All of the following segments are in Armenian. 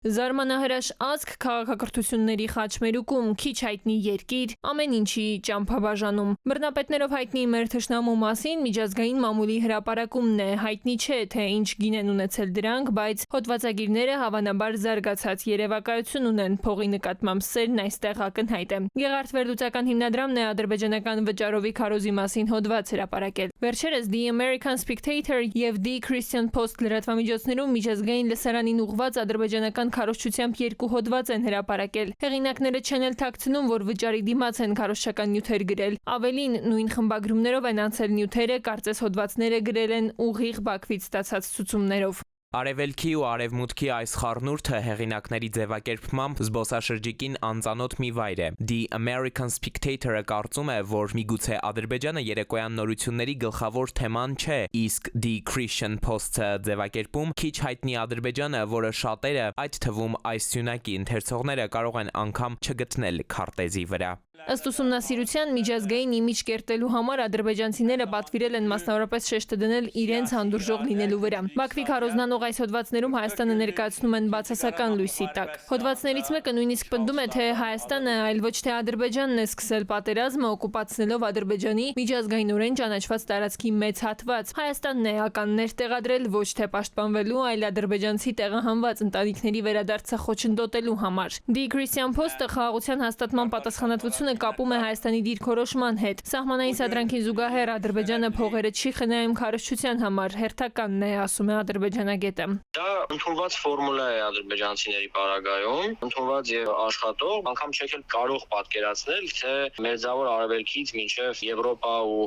Զարմանահրաշ ազգ քաղաքակրթությունների խաչմերուկում, քիչ հայտնի երկիր, ամեն ինչի ճամփաբաժանում։ Բռնապետներով հայտնի մեր թշնամու մասին միջազգային մամուլի հրապարակումն է, հայտնի չէ, թե ինչ գին են ունեցել դրանք, բայց հոդվածագիրները հավանաբար զարգացած երևակայություն ունեն, փողի նկատմամբ սերն այստեղ ակնհայտ է։ Գեղարդ վերլուծական հիմնադրամն է ադրբեջանական վճարովի քարոզի մասին հոդված հրապարակել։ Վերջերս The American Spectator եւ The Christian Post լրատվամիջոցներում միջազգային լսարանին ուղղված ադրբեջանական քարոզչությամբ երկու հոդված են հրապարակել։ Հեղինակները չեն էլ թաքցնում, որ վճարի դիմաց են քարոզչական նյութեր գրել։ Ավելին, նույն խմբագրումներով են անցել նյութերը, կարծես հոդվածները գրել են ուղիղ Բաքվից ստացած ցուցումներով։ Արևելքի ու արևմուտքի այս խառնուրդը հեղինակների ձևակերպմամբ զբոսաշրջիկին անծանոթ մի վայր է։ The American Spectator-ը կարծում է, որ միգուցե Ադրբեջանը երեկոյան նորությունների գլխավոր թեման չէ, իսկ The Christian Post-ը ձևակերպում քիչ հայտնի Ադրբեջանը, որը շատերը, այդ թվում այս սյունակի ընթերցողները կարող են անգամ չգտնել քարտեզի վրա։ Ըստ ուսումնասիրության միջազգային իմիջ կերտելու համար ադրբեջանցիները պատվիրել են մասնավորապես շեշտը դնել իրենց հանդուրժող լինելու վրա։ Բաքվի քարոզնանող այս հոդվածներում Հայաստանը ներկայացնում են բացասական լույսի տակ։ Հոդվածներից մեկը նույնիսկ պնդում է, թե Հայաստանը, այլ ոչ թե Ադրբեջանն է սկսել պատերազմը, օկուպացնելով Ադրբեջանի միջազգայինորեն ճանաչված տարածքի մեծ հատված։ Հայաստանն է ականներ տեղադրել ոչ թե պաշտպանվելու, այլ ադրբեջանցի տեղահանված ընտանիքների վերադարձը խոչընդոտելու համար։ The Christian Post-ը խաղաղության հաստատման պատասխանատվությունը կապում է Հայաստանի դիրքորոշման հետ։ Սահմանային սադրանքին զուգահեռ Ադրբեջանը փողերը չի խնայում քարոզչության համար, հերթականն է, ասում է ադրբեջանագետը։ Դա ընդունված ֆորմուլա է ադրբեջանցիների պարագայում, ընդունված եւ աշխատող, անգամ չեք էլ կարող պատկերացնել, թե մերձավոր արևելքից մինչեւ Եվրոպա ու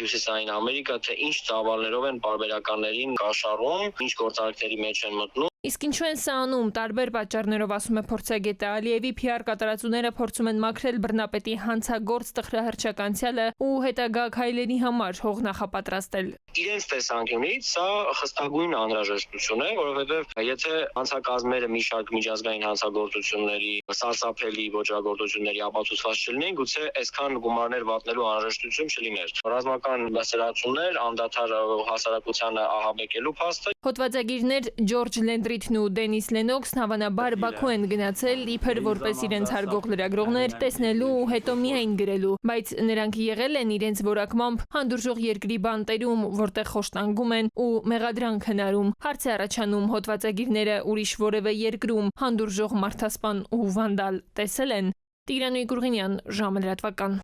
Հյուսիսային Ամերիկա, թե ինչ ծավալներով են պարբերականներին կաշառում, ինչ գործարքների մեջ են մտնում։ Իսկ ինչու են սա անում, տարբեր պատճառներով, ասում է փորձագետը։ Ալիևի PR կատարածուները փորձում են մաքրել բռնապետի հանցագործ տխրահրճակ անցյալը ու հետագա քայլերի համար հող նախապատրաստել։ Իրենց տեսանկյունից սա խստագույն անհրաժեշտություն է, որովհետև եթե հանցակազմերը մի շարք միջազգային հանցագործությունների, սարսափելի ոճրագործությունների ապացուցված չլինեն, գուցե այսքան գումարներ վատնելու անհրաժեշտություն չլիներ։ Ռազմական լսարություններ, անդադար հասարակությանը ահաբեկելու փաստը։ Հոդվածագիրներ Ջորջ Լենդրիթն ու Դենիս Լենոքսն հավանաբար Բաքու են գնացել իբր որպես իրենց հարգող լրագրողներ, տեսնելու ու հետո միայն գրելու, բայց նրանք եղել են իրենց որակմամբ հանդուրժող երկրի բանտերում, որտեղ խոշտանգում են ու մեղադրանք հնարում։ Հարց է առաջանում, հոդվածագիրները ուրիշ որևէ երկրում հանդուրժող մարդասպան ու վանդալ տեսել են։ Տիգրան Գուրգենյան, ժամը լրատվական։